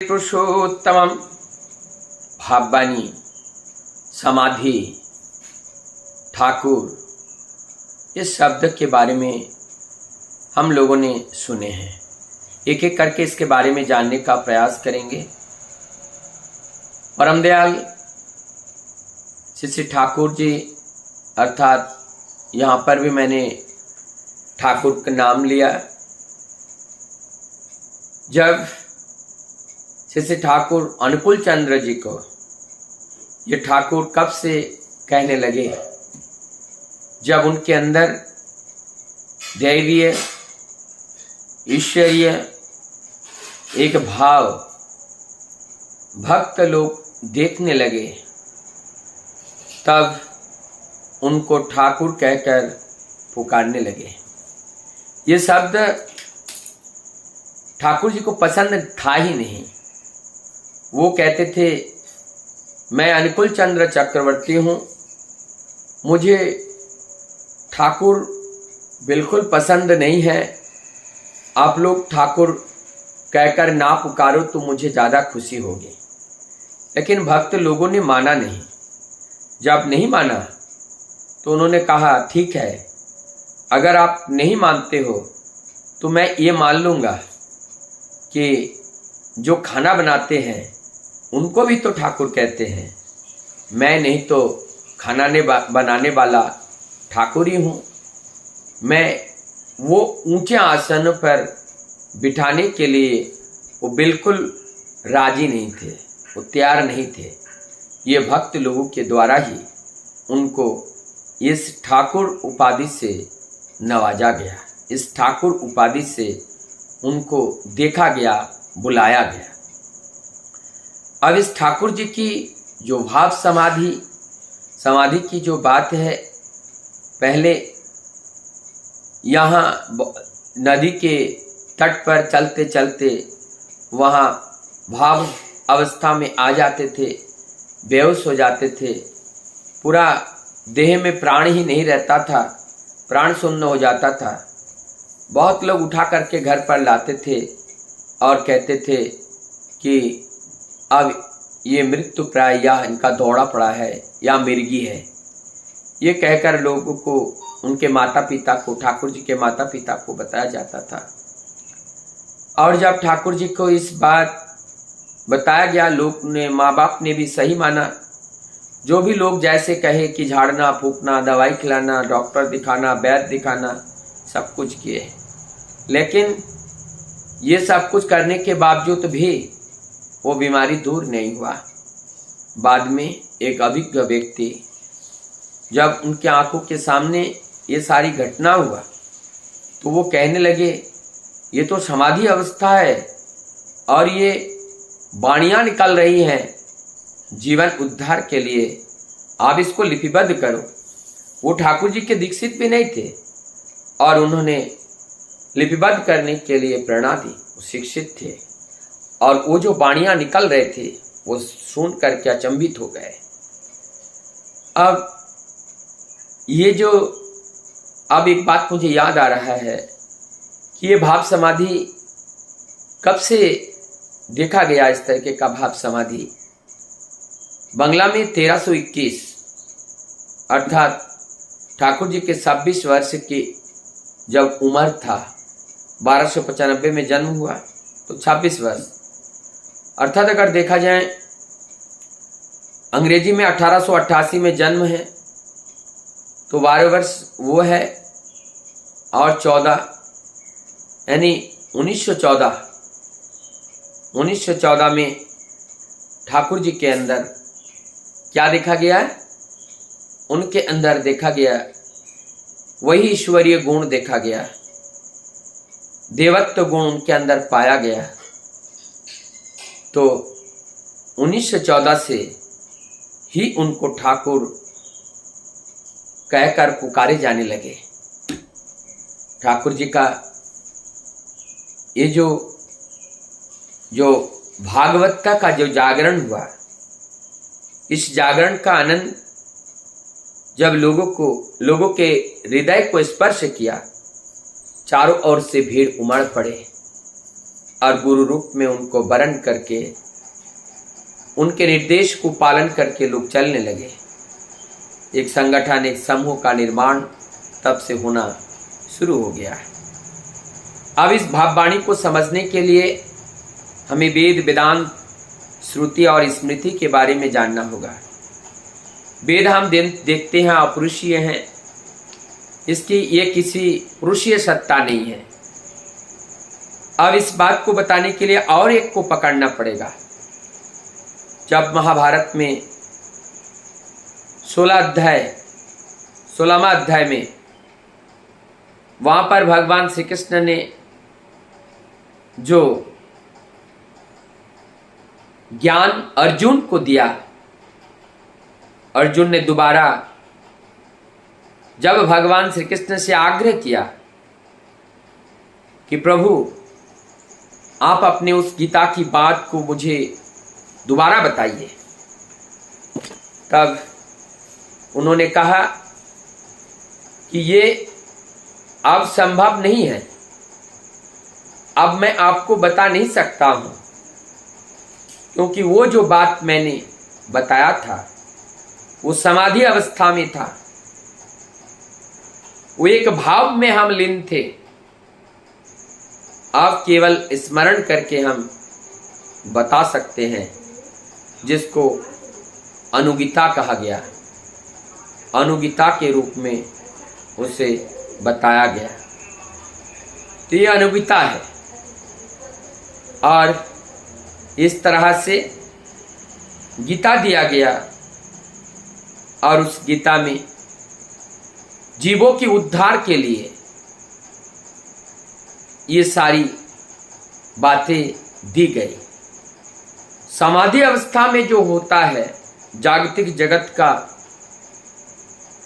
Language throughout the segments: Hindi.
पुरुषोत्तमम भाववानी समाधि ठाकुर इस शब्द के बारे में हम लोगों ने सुने हैं। एक एक करके इसके बारे में जानने का प्रयास करेंगे। परम दयाल श्री ठाकुर जी अर्थात यहाँ पर भी मैंने ठाकुर का नाम लिया। जब श्री ठाकुर अनुकूल चंद्र जी को ये ठाकुर कब से कहने लगे, जब उनके अंदर दैवीय ईश्वरीय एक भाव भक्त लोग देखने लगे, तब उनको ठाकुर कहकर पुकारने लगे। ये शब्द ठाकुर जी को पसंद था ही नहीं। वो कहते थे, मैं अनुकूल चंद्र चक्रवर्ती हूँ, मुझे ठाकुर बिल्कुल पसंद नहीं है। आप लोग ठाकुर कहकर ना पुकारो तो मुझे ज़्यादा खुशी होगी। लेकिन भक्त लोगों ने माना नहीं। जब नहीं माना तो उन्होंने कहा, ठीक है, अगर आप नहीं मानते हो तो मैं ये मान लूँगा कि जो खाना बनाते हैं उनको भी तो ठाकुर कहते हैं। मैं नहीं तो खाना बनाने वाला ठाकुर ही हूँ। मैं वो ऊंचे आसन पर बिठाने के लिए वो बिल्कुल राजी नहीं थे, वो तैयार नहीं थे। ये भक्त लोगों के द्वारा ही उनको इस ठाकुर उपाधि से नवाजा गया, इस ठाकुर उपाधि से उनको देखा गया, बुलाया गया। अब इस ठाकुर जी की जो भाव समाधि की जो बात है, पहले यहाँ नदी के तट पर चलते चलते वहाँ भाव अवस्था में आ जाते थे, बेहोश हो जाते थे, पूरा देह में प्राण ही नहीं रहता था, प्राण शून्य हो जाता था। बहुत लोग उठा करके घर पर लाते थे और कहते थे कि अब ये मृत्यु प्राय या इनका दौड़ा पड़ा है या मिर्गी है। ये कहकर लोगों को, उनके माता पिता को, ठाकुर जी के माता पिता को बताया जाता था। और जब ठाकुर जी को इस बात बताया गया, लोग ने, माँ बाप ने भी सही माना। जो भी लोग जैसे कहे कि झाड़ना फूकना, दवाई खिलाना, डॉक्टर दिखाना, वैद्य दिखाना, सब कुछ किए। लेकिन ये सब कुछ करने के बावजूद भी वो बीमारी दूर नहीं हुआ। बाद में एक अभिज्ञ व्यक्ति, जब उनके आंखों के सामने ये सारी घटना हुआ, तो वो कहने लगे, ये तो समाधि अवस्था है और ये वाणियाँ निकल रही हैं जीवन उद्धार के लिए, आप इसको लिपिबद्ध करो। वो ठाकुर जी के दीक्षित भी नहीं थे और उन्होंने लिपिबद्ध करने के लिए प्रेरणा दी। वो शिक्षित थे और वो जो वाणियाँ निकल रहे थे वो सुन करके अचंभित हो गए। अब ये जो, अब एक बात मुझे याद आ रहा है कि ये भाव समाधि कब से देखा गया। इस तरीके का भाव समाधि बंगला में 1321 अर्थात ठाकुर जी के 26 वर्ष की जब उम्र था, 1295 में जन्म हुआ तो 26 वर्ष, अर्थात अगर देखा जाए अंग्रेजी में 1888 में जन्म है तो 12 वर्ष वो है और 14 यानी 1914 में ठाकुर जी के अंदर क्या देखा गया है? उनके अंदर देखा गया वही ईश्वरीय गुण देखा गया, देवत्व गुण उनके अंदर पाया गया। तो 1914 से ही उनको ठाकुर कहकर पुकारे जाने लगे। ठाकुर जी का ये जो भागवतता का जो जागरण हुआ, इस जागरण का आनंद जब लोगों के हृदय को स्पर्श किया, चारों ओर से भीड़ उमड़ पड़े। और गुरु रूप में उनको वरण करके उनके निर्देश को पालन करके लोग चलने लगे। एक संगठन, एक समूह का निर्माण तब से होना शुरू हो गया है। अब इस भाववाणी को समझने के लिए हमें वेद, वेदांत, श्रुति और स्मृति के बारे में जानना होगा। वेद हम देखते हैं अपरुषीय हैं, इसकी ये किसी पुरुषीय सत्ता नहीं है। अब इस बात को बताने के लिए और एक को पकड़ना पड़ेगा। जब महाभारत में 16वां अध्याय में वहां पर भगवान श्री कृष्ण ने जो ज्ञान अर्जुन को दिया, अर्जुन ने दोबारा जब भगवान श्री कृष्ण से आग्रह किया कि प्रभु आप अपने उस गीता की बात को मुझे दोबारा बताइए, तब उन्होंने कहा कि ये अब संभव नहीं है, अब मैं आपको बता नहीं सकता हूं, क्योंकि वो जो बात मैंने बताया था वो समाधि अवस्था में था, वो एक भाव में हम लीन थे। अब केवल स्मरण करके हम बता सकते हैं, जिसको अनुगीता कहा गया। अनुगीता के रूप में उसे बताया गया, तो ये अनुगीता है। और इस तरह से गीता दिया गया, और उस गीता में जीवों के उद्धार के लिए ये सारी बातें दी गई। समाधि अवस्था में जो होता है, जागतिक जगत का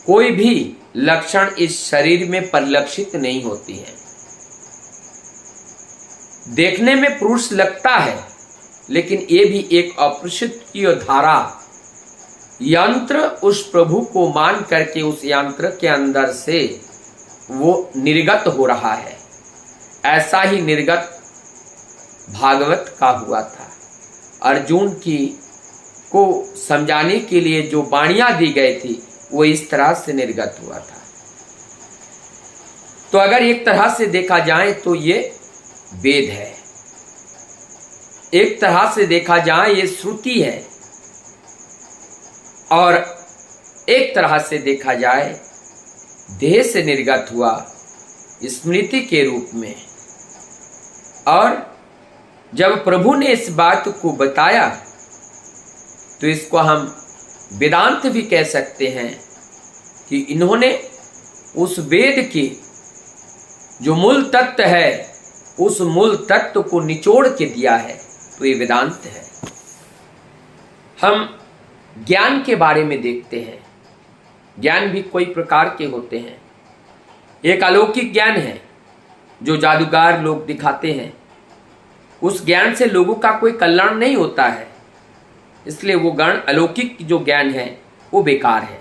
कोई भी लक्षण इस शरीर में परिलक्षित नहीं होती है। देखने में पुरुष लगता है, लेकिन ये भी एक अप्रसिद्ध धारा, यंत्र उस प्रभु को मान करके उस यंत्र के अंदर से वो निर्गत हो रहा है। ऐसा ही निर्गत भागवत का हुआ था। अर्जुन को समझाने के लिए जो वाणियां दी गई थी वो इस तरह से निर्गत हुआ था। तो अगर एक तरह से देखा जाए तो ये वेद है, एक तरह से देखा जाए ये श्रुति है, और एक तरह से देखा जाए देह से निर्गत हुआ स्मृति के रूप में। और जब प्रभु ने इस बात को बताया तो इसको हम वेदांत भी कह सकते हैं कि इन्होंने उस वेद की जो मूल तत्व है, उस मूल तत्व को निचोड़ के दिया है, तो ये वेदांत है। हम ज्ञान के बारे में देखते हैं। ज्ञान भी कई प्रकार के होते हैं। एक अलौकिक ज्ञान है जो जादूगर लोग दिखाते हैं। उस ज्ञान से लोगों का कोई कल्याण नहीं होता है, इसलिए वो अलौकिक जो ज्ञान है वो बेकार है।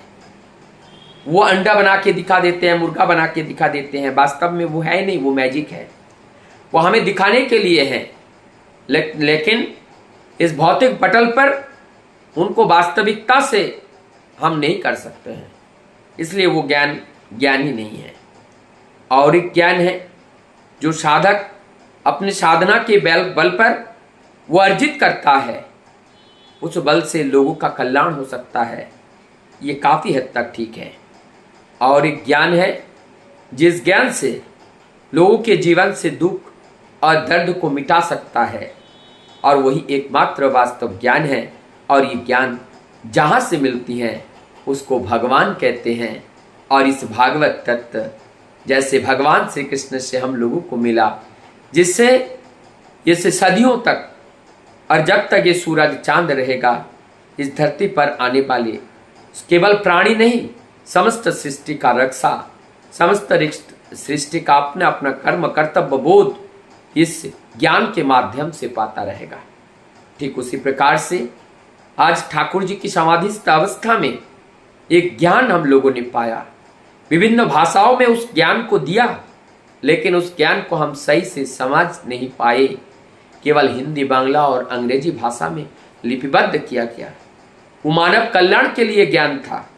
वो अंडा बना के दिखा देते हैं, मुर्गा बना के दिखा देते हैं, वास्तव में वो है नहीं, वो मैजिक है। वो हमें दिखाने के लिए है, लेकिन इस भौतिक पटल पर उनको वास्तविकता से हम नहीं कर सकते हैं, इसलिए वो ज्ञान ही नहीं है। और एक ज्ञान है जो साधक अपने साधना के बल पर वो अर्जित करता है, उस बल से लोगों का कल्याण हो सकता है, ये काफ़ी हद तक ठीक है। और एक ज्ञान है जिस ज्ञान से लोगों के जीवन से दुख और दर्द को मिटा सकता है, और वही एकमात्र वास्तव ज्ञान है। और ये ज्ञान जहाँ से मिलती हैं उसको भगवान कहते हैं। और इस भागवत तत्व जैसे भगवान श्री कृष्ण से हम लोगों को मिला, जिससे सदियों तक और जब तक ये सूरज चांद रहेगा, इस धरती पर आने वाले केवल प्राणी नहीं, समस्त सृष्टि का रक्षा, समस्त सृष्टि का अपना अपना कर्म कर्तव्य बोध इस ज्ञान के माध्यम से पाता रहेगा। ठीक उसी प्रकार से आज ठाकुर जी की समाधिस्थ अवस्था में एक ज्ञान हम लोगों ने पाया। विभिन्न भाषाओं में उस ज्ञान को दिया, लेकिन उस ज्ञान को हम सही से समझ नहीं पाए, केवल हिंदी, बांग्ला और अंग्रेजी भाषा में लिपिबद्ध किया गया। वो मानव कल्याण के लिए ज्ञान था,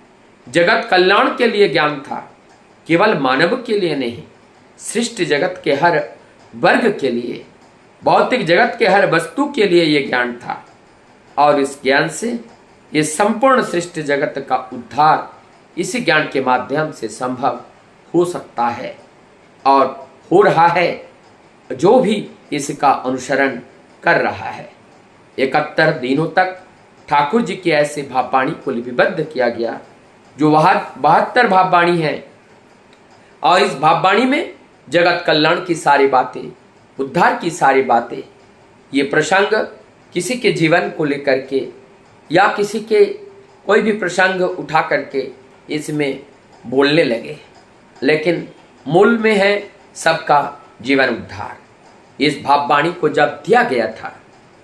जगत कल्याण के लिए ज्ञान था, केवल मानव के लिए नहीं, सृष्टि जगत के हर वर्ग के लिए, भौतिक जगत के हर वस्तु के लिए ये ज्ञान था। और इस ज्ञान से ये संपूर्ण सृष्टि जगत का उद्धार इसी ज्ञान के माध्यम से संभव हो सकता है और हो रहा है, जो भी इसका अनुसरण कर रहा है। 71 दिनों तक ठाकुर जी की ऐसे भाववाणी को लिपिबद्ध किया गया, जो 72 भाववाणी है। और इस भाववाणी में जगत कल्याण की सारी बातें, उद्धार की सारी बातें, ये प्रसंग किसी के जीवन को लेकर के या किसी के कोई भी प्रसंग उठा करके इसमें बोलने लगे, लेकिन मूल में है सबका जीवन उद्धार। इस भाववाणी को जब दिया गया था,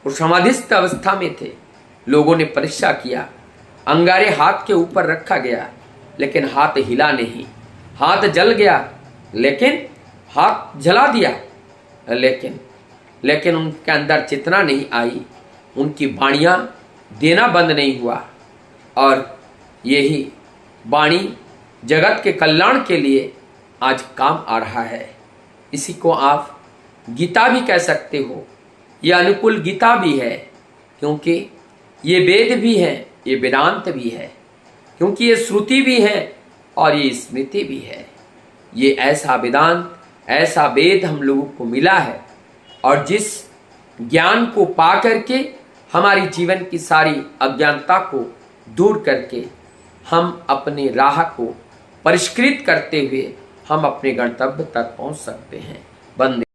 वो समाधिस्थ अवस्था में थे। लोगों ने परीक्षा किया, अंगारे हाथ के ऊपर रखा गया, लेकिन हाथ हिला नहीं। हाथ जल गया, लेकिन हाथ जला दिया, लेकिन उनके अंदर चेतना नहीं आई, उनकी वाणियाँ देना बंद नहीं हुआ। और यही वाणी जगत के कल्याण के लिए आज काम आ रहा है। इसी को आप गीता भी कह सकते हो। ये अनुकूल गीता भी है, क्योंकि ये वेद भी है, ये वेदांत भी है, क्योंकि ये श्रुति भी है और ये स्मृति भी है। ये ऐसा वेदांत, ऐसा वेद हम लोगों को मिला है, और जिस ज्ञान को पा करके हमारी जीवन की सारी अज्ञानता को दूर करके हम अपने राह को परिष्कृत करते हुए हम अपने गंतव्य तक पहुंच सकते हैं। वंदे